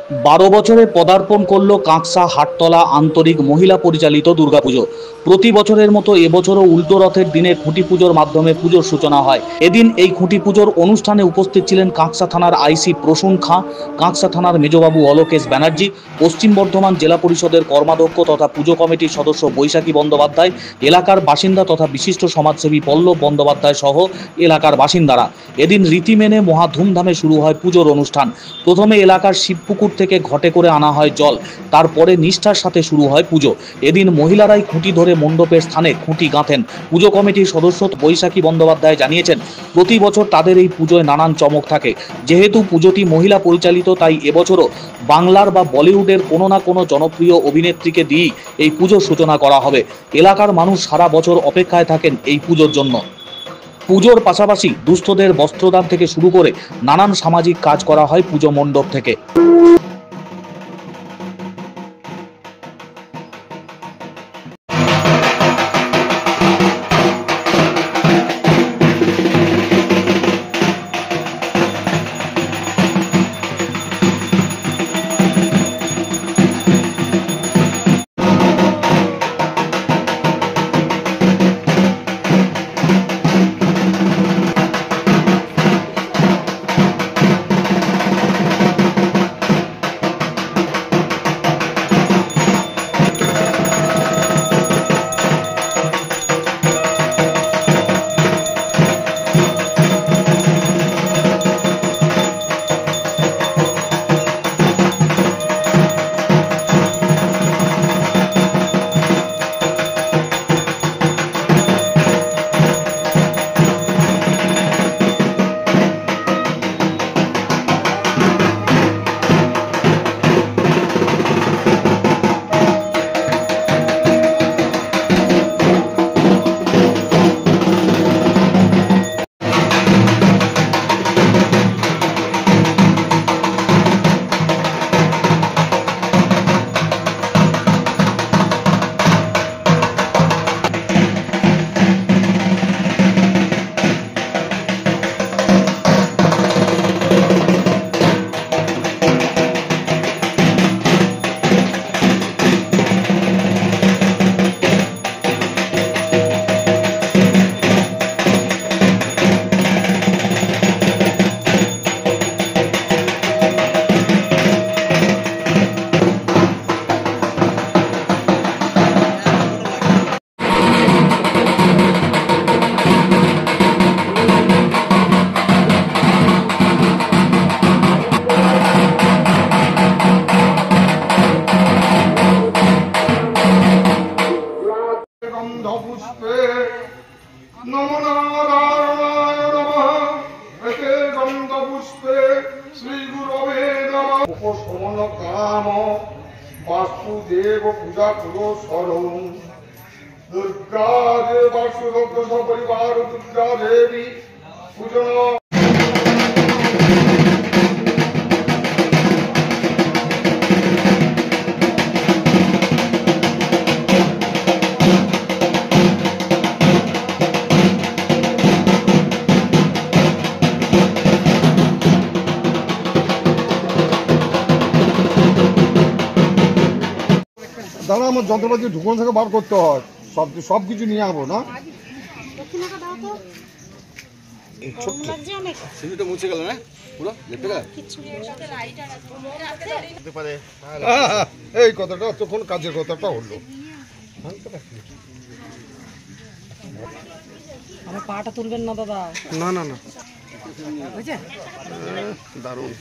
12 বছরে পদার্পণ করল কাঁকসা হাটতলা আন্তরিক মহিলা পরিচালিত দুর্গাপুজো। প্রতি বছরের মতো এবছরও উল্টো রথের দিনে খুঁটি পুজোর মাধ্যমে পুজোর সূচনা হয়। এদিন এই খুঁটি পুজোর অনুষ্ঠানে উপস্থিত ছিলেন কাঁকসা থানার আইসি প্রসূন খাঁ, কাঁকসা থানার মেজবাবু অলোকেশ ব্যানার্জি, পশ্চিম বর্ধমান জেলা পরিষদের কর্মাধ্যক্ষ তথা পুজো কমিটির সদস্য বৈশাখী বন্দ্যোপাধ্যায়, এলাকার বাসিন্দা তথা বিশিষ্ট সমাজসেবী পল্লব বন্দ্যোপাধ্যায় সহ এলাকার বাসিন্দারা। এদিন রীতি মেনে মহা ধুমধামে শুরু হয় পুজোর অনুষ্ঠান। প্রথমে এলাকার শিবপুকুর থেকে ঘটে করে আনা হয় জল, তারপরে নিষ্ঠার সাথে শুরু হয় পুজো। এদিন মহিলারাই খুঁটি ধরে মণ্ডপের স্থানে খুঁটি গাঁথেন। পুজো কমিটির সদস্য বৈশাখী বন্দ্যোপাধ্যায় জানিয়েছেন, প্রতি বছর তাদের এই পুজোয় নানান চমক থাকে। যেহেতু পুজোটি মহিলা পরিচালিত, তাই এবছরও বাংলার বা বলিউডের কোনো না কোনো জনপ্রিয় অভিনেত্রীকে দিয়েই এই পুজোর সূচনা করা হবে। এলাকার মানুষ সারা বছর অপেক্ষায় থাকেন এই পুজোর জন্য। পুজোর পাশাপাশি দুস্থদের বস্ত্রদান থেকে শুরু করে নানান সামাজিক কাজ করা হয় পুজো মণ্ডপ থেকে। পুষ্পে নমো নারায়ণায় নমঃ। এতে গন্ধ পুষ্পে শ্রী গুরবে নমঃ। উপশমন কাম বাসুদেব পূজা পুরো স্মরণ। দুর্গা দেবা সুরক্ষ সপরিবার দুর্গা দেবী পূজন। দাদা আমার যন্ত্রপাতি ঢুকন থেকে বার করতে হয়, সব কিছু নিয়ে যাবো না। মুছে গেল না পুরো এই কথাটা তখন কাজের কথাটা হলো। আমার পাটা তুলবেন না দাদা। না না না দারুণ।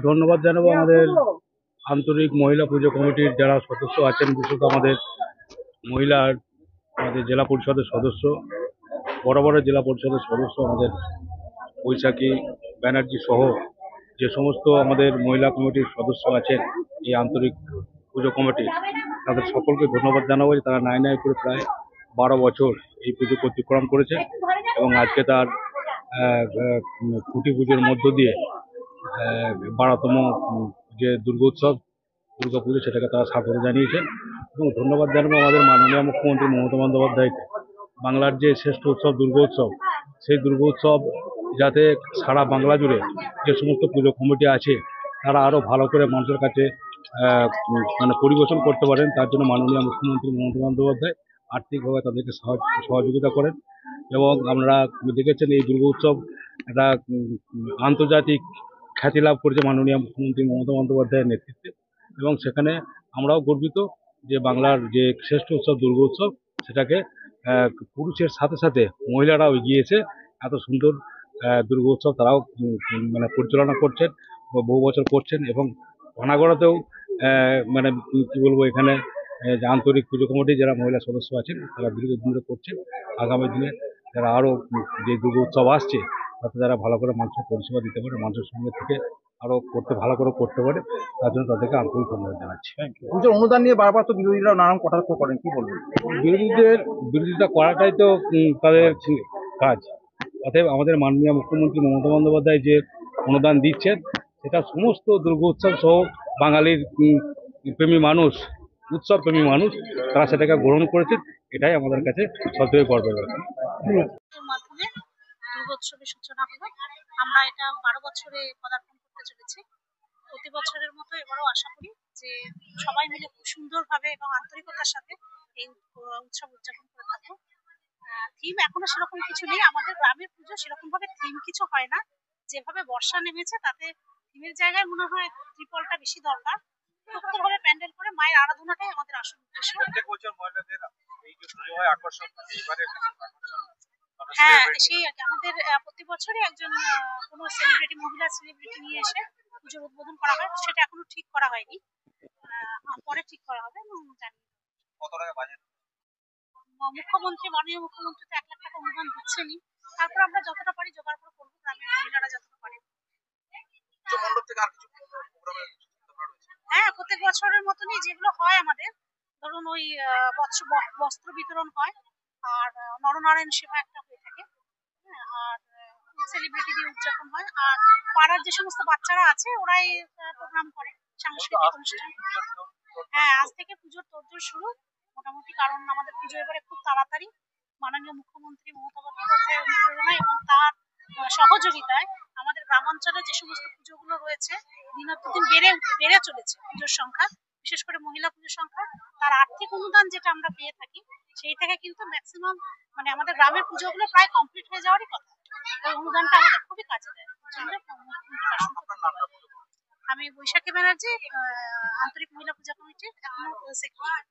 ধন্যবাদ জানাবো আমাদের আন্তরিক মহিলা পুজো কমিটির যারা সদস্য আছেন, বিশেষত আমাদের আমাদের জেলা পরিষদের সদস্য, বরাবরের জেলা পরিষদের সদস্য আমাদের বৈশাখী ব্যানার্জি সহ যে সমস্ত আমাদের মহিলা কমিটির সদস্য আছেন এই আন্তরিক পুজো কমিটির, তাদের সকলকে ধন্যবাদ জানাবো যে তারা নাই করে প্রায় 12 বছর এই পুজো অতিক্রম করেছে এবং আজকে তার খুঁটি পুজোর মধ্য দিয়ে 12তম যে দুর্গা পুজো সেটাকে তারা স্বাগত জানিয়েছেন। এবং ধন্যবাদ জানাবো আমাদের মাননীয় মুখ্যমন্ত্রী মমতা বন্দ্যোপাধ্যায়কে। বাংলার যে শ্রেষ্ঠ উৎসব দুর্গোৎসব, সেই দুর্গোৎসব যাতে সারা বাংলা জুড়ে যে সমস্ত পুজো কমিটি আছে তারা আরও ভালো করে মানুষের কাছে মানে পরিবেশন করতে পারেন, তার জন্য মাননীয় মুখ্যমন্ত্রী মমতা বন্দ্যোপাধ্যায় আর্থিকভাবে তাদেরকে সহযোগিতা করেন। এবং আপনারা দেখেছেন এই দুর্গোৎসব একটা আন্তর্জাতিক খ্যাতি লাভ করেছে মাননীয় মুখ্যমন্ত্রী মমতা বন্দ্যোপাধ্যায়ের নেতৃত্বে, এবং সেখানে আমরাও গর্বিত যে বাংলার যে শ্রেষ্ঠ উৎসব দুর্গোৎসব সেটাকে পুরুষের সাথে সাথে মহিলারাও এগিয়েছে। এত সুন্দর দুর্গোৎসব তারাও মানে পরিচালনা করছেন, বহু বছর করছেন। এবং পানাগড়াতেও মানে কী বলবো, এখানে যে আন্তরিক পুজো কমিটির যারা মহিলা সদস্য আছেন তারা দীর্ঘদিন ধরে করছেন। আগামী দিনে যারা আরও যে দুর্গোৎসব আসছে তাতে যারা ভালো করে মানুষের পরিষেবা দিতে পারে, মানুষের সঙ্গে থেকে আরও ভালো করে করতে পারে, তার জন্য তাদেরকে আন্তরিক ধন্যবাদ জানাচ্ছি। পুজোর অনুদান নিয়ে বারবার তো বিরোধীরা নানান কটাক্ষ করেন, কি বলবেন? বিরোধিতা করাটাই তো তাদের কাজ। অতএব আমাদের মাননীয় মুখ্যমন্ত্রী মমতা বন্দ্যোপাধ্যায় যে অনুদান দিচ্ছেন সেটা সমস্ত দুর্গোৎসব সহ বাঙালির প্রেমী মানুষ, উৎসব প্রেমী মানুষ, তারা সেটাকে গ্রহণ করেছেন। এটাই আমাদের কাছে সবথেকে গর্বের ব্যাপার। মাধ্যমে দুর্গোৎসবের সূচনা হলো। আমরা এটা 12 বছরে পদার্পণ করতে চলেছি। প্রতি বছরের মতো এবারও আশা করি যে সবাই মিলে খুব সুন্দরভাবে এবং আন্তরিকতার সাথে এই উৎসব উদযাপন করে থাকবো। থিম এখনো সেরকম কিছু নেই, আমাদের গ্রামের পুজো সেরকম ভাবে থিম কিছু হয় না। যেভাবে বর্ষা নেমেছে তাতে থিমের জায়গায় মনে হয় ত্রিপলটা বেশি দরকার। সুন্দরভাবে প্যান্ডেল করে মায়ের আরাধনাটাই আমাদের আসল উদ্দেশ্য। হ্যাঁ, সেই আমাদের প্রতি বছরই একজন কোনো সেলিব্রিটি, মহিলা সেলিব্রিটি নিয়ে এসে পুজোর উদ্বোধন করা হয়। সেটা এখনো ঠিক করা হয়নি, পরে ঠিক করা হবে। জানি কত টাকা বাজেট? মাননীয় মুখ্যমন্ত্রী তো 1 লাখ টাকা অনুদান দিচ্ছেনই। তারপর আমরা যতটা পারি জোগাড় করে করবো, গ্রামের মহিলারা যতটা পারে। হ্যাঁ, প্রত্যেক বছরের মতনই যেগুলো হয় আমাদের, ধরুন ওই বস্ত্র বিতরণ হয়, আর নরনারায়ণ সেবা একটা হয়ে থাকে, আর সেলিব্রিটি দিয়ে উদযাপন হয়। আর পাড়ার যে সমস্ত বাচ্চারা আছে ওরাই প্রোগ্রাম করে, সাংস্কৃতিক অনুষ্ঠান। হ্যাঁ, আজ থেকে পুজোর তোড়জোড় শুরু মোটামুটি, কারণ আমাদের পুজো এবারে খুব তাড়াতাড়ি। মাননীয় মুখ্যমন্ত্রী মমতা বন্দ্যোপাধ্যায়ের অনুপ্রেরণায় এবং তার সহযোগিতায় আমাদের গ্রামাঞ্চলে যে সমস্ত পুজোগুলো রয়েছে দিন বেড়ে চলেছে পুজোর সংখ্যা, বিশেষ করে মহিলা পুজোর সংখ্যা। তার আর্থিক অনুদান যেটা আমরা পেয়ে থাকি সেই থেকে কিন্তু ম্যাক্সিমাম মানে আমাদের গ্রামের পুজোগুলো প্রায় কমপ্লিট হয়ে যাওয়ারই কথা। ওই অনুদানটা আমাদের খুবই কাজে দেয়। আমি বৈশাখী ব্যানার্জি, আন্তরিক মহিলা পূজা কমিটির এখনো সেক্রেটারি।